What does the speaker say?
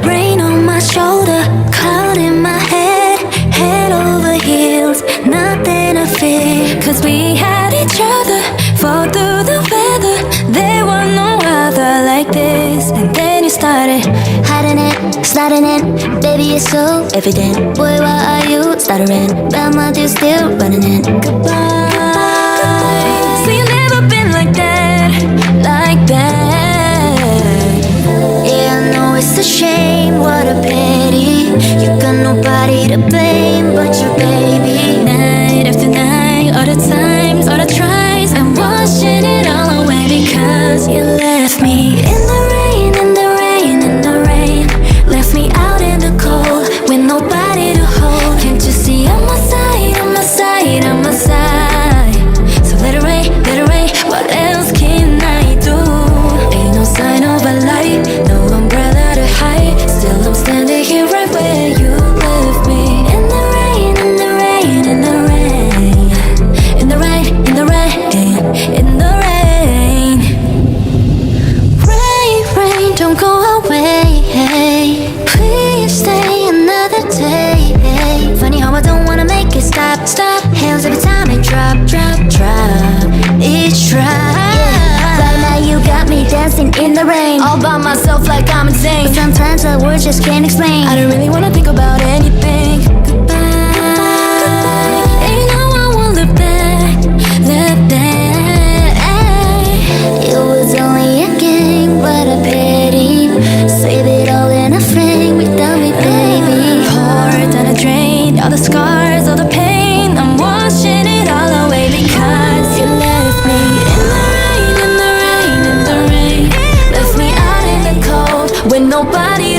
Rain on my shoulder, cloud in my head, head over heels, nothing to fear. Cause we had each other, fall through the weather. There was no other like this. And then you started hiding it, sliding in. Baby, it's so evident. Boy, why are you stuttering? But my dude's still running in. Goodbye. So you never been like that, like that. Yeah, I know it's a shame, what a pity. You got nobody to blame but your baby. Night after night, all the times, all the tries, I'm washing it all away because you left me in the rain, in the rain, in the rain. Left me out in the cold with nobody to hold. Can't you see I'm my side, I'm my side, I'm my side? So let it rain, what else can I do? Ain't no sign of a light, no umbrella to hide. Still I'm standing here right where you left me. In the rain, in the rain, in the rain. In the rain, in the rain, in the rain. Rain, rain, don't go away. Please stay another day. Funny how I don't wanna make it stop, stop. Hands every time it drop, drop, drop. Each drop. Yeah. Right now you got me dancing in the rain, all by myself like I'm insane. But sometimes the words just can't explain. I don't really wanna think about anything. Goodbye. And you know I won't look back, look back. It was only a game, but a pity. Save it all in a frame without me, baby. Pour down a drain, all the scars, all the pain. I'm washing it all away because you left me in the rain, in the rain, in the rain. Left me out in the cold with nobody